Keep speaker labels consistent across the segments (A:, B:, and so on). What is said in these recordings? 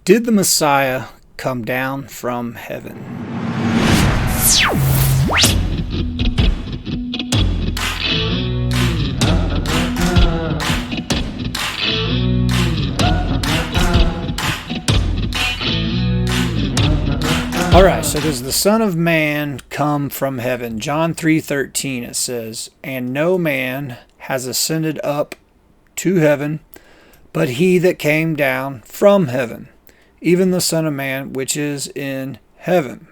A: Did the Messiah come down from heaven? All right, so does the Son of Man come from heaven? John 3:13 it says, "And no man has ascended up to heaven, but he that came down from heaven, even the Son of Man which is in heaven."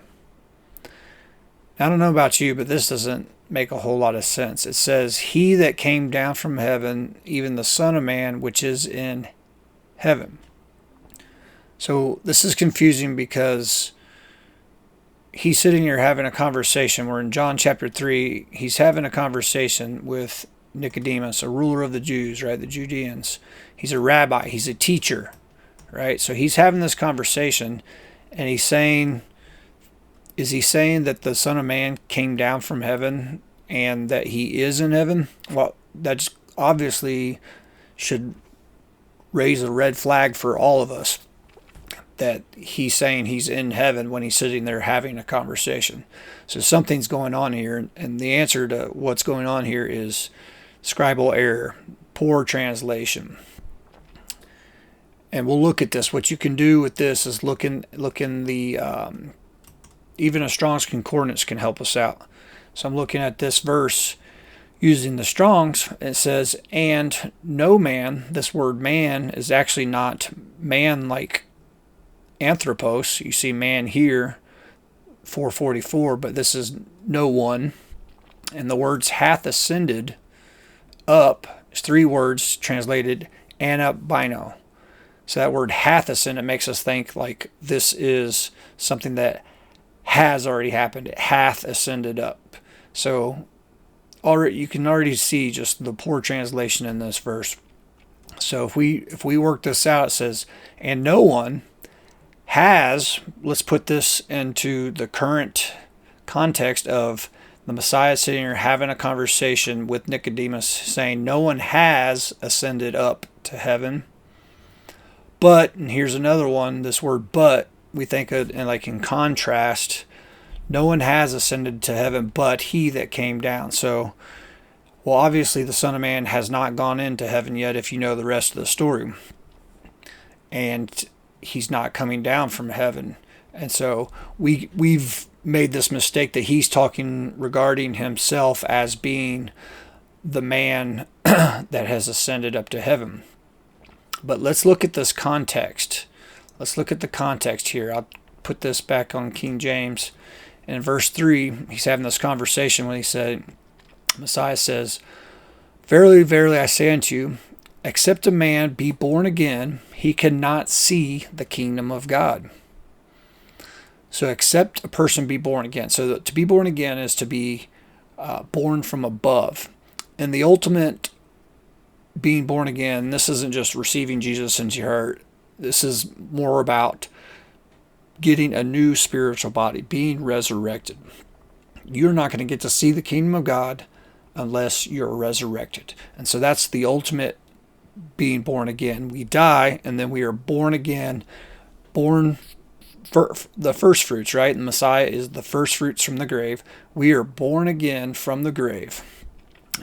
A: I don't know about you, but this doesn't make a whole lot of sense. It says, "He that came down from heaven, even the Son of Man which is in heaven." So this is confusing because he's sitting here having a conversation. We're in John chapter 3. He's having a conversation with Nicodemus, a ruler of the Jews, right? The Judeans. He's a rabbi. He's a teacher, right? So he's having this conversation, and he's saying, is he saying that the Son of Man came down from heaven and that he is in heaven? Well, that's obviously should raise a red flag for all of us, that he's saying he's in heaven when he's sitting there having a conversation. So something's going on here, and the answer to what's going on here is scribal error, poor translation. And we'll look at this. What you can do with this is look in the even a Strong's Concordance can help us out. So I'm looking at this verse using the Strong's. It says, "And no man," this word man is actually not man like anthropos. You see man here, 444, but this is no one. And the words hath ascended up is three words translated anabino. So that word hath ascended makes us think like this is something that has already happened. It hath ascended up. So already you can already see just the poor translation in this verse. So if we work this out, it says, "And no one has," let's put this into the current context of the Messiah sitting here having a conversation with Nicodemus saying, "No one has ascended up to heaven." But, and here's another one, this word "but," we think of in contrast, no one has ascended to heaven but he that came down. So, well, obviously the Son of Man has not gone into heaven yet if you know the rest of the story. And he's not coming down from heaven. And so we've made this mistake that he's talking regarding himself as being the man that has ascended up to heaven. But let's look at this context. Let's look at the context here. I'll put this back on King James. In verse 3, he's having this conversation when he said, Messiah says, "Verily, verily, I say unto you, except a man be born again, he cannot see the kingdom of God." So except a person be born again. So to be born again is to be born from above. And the ultimate being born again, this isn't just receiving Jesus into your heart. This is more about getting a new spiritual body, being resurrected. You're not going to get to see the kingdom of God unless you're resurrected. And so that's the ultimate being born again. We die and then we are born again, born for the first fruits, right? And the Messiah is the first fruits from the grave. We are born again from the grave.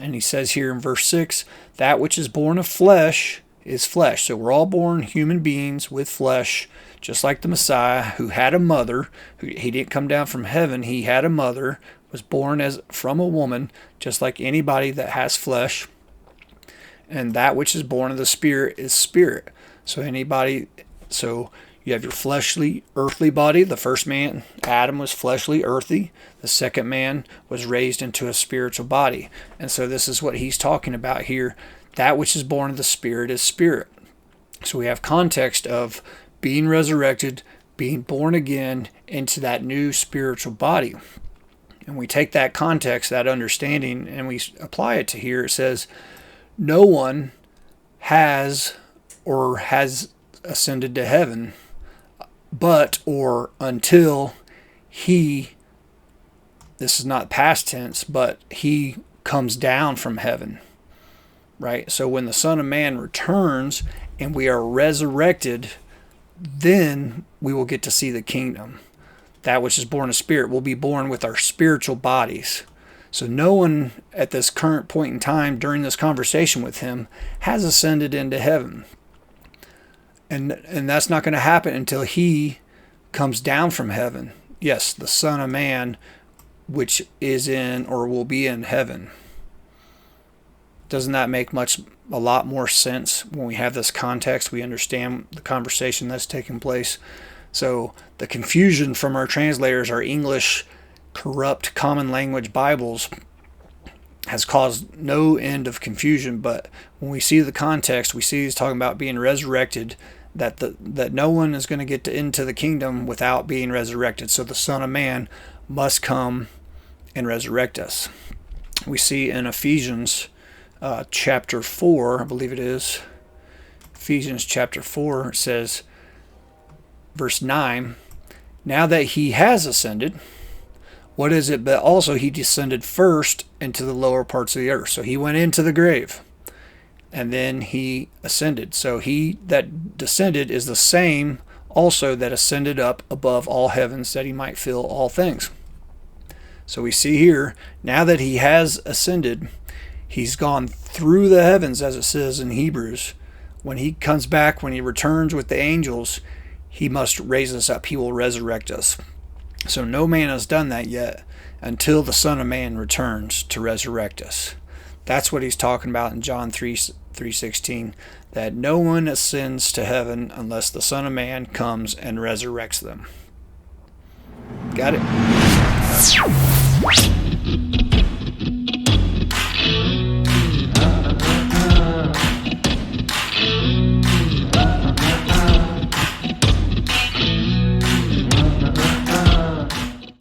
A: And he says here in verse 6, "That which is born of flesh is flesh." So we're all born human beings with flesh, just like the Messiah, who had a mother. He didn't come down from heaven. He had a mother, was born as from a woman, just like anybody that has flesh. And that which is born of the Spirit is spirit. So you have your fleshly, earthly body. The first man, Adam, was fleshly, earthy. The second man was raised into a spiritual body. And so this is what he's talking about here. That which is born of the Spirit is spirit. So we have context of being resurrected, being born again into that new spiritual body. And we take that context, that understanding, and we apply it to here. It says, no one has ascended to heaven, but or until he, this is not past tense, but he comes down from heaven, right? So when the Son of Man returns and we are resurrected, then we will get to see the kingdom. That which is born of spirit will be born with our spiritual bodies. So no one at this current point in time during this conversation with him has ascended into heaven. And that's not going to happen until he comes down from heaven. Yes, the Son of Man, which is in or will be in heaven. Doesn't that make a lot more sense when we have this context? We understand the conversation that's taking place. So the confusion from our translators, our English corrupt common language Bibles, has caused no end of confusion. But when we see the context, we see he's talking about being resurrected, that no one is going to get into the kingdom without being resurrected. So the Son of Man must come and resurrect us. We see in Ephesians chapter 4, I believe it is, Ephesians chapter 4 says, verse 9, now that he has ascended, what is it but also he descended first into the lower parts of the earth. So he went into the grave and then he ascended. So he that descended is the same also that ascended up above all heavens, that he might fill all things. So we see here, now that he has ascended, he's gone through the heavens, as it says in Hebrews. When he comes back, when he returns with the angels, he must raise us up. He will resurrect us. So no man has done that yet until the Son of Man returns to resurrect us. That's what he's talking about in John 3:16, that no one ascends to heaven unless the Son of Man comes and resurrects them. Got it?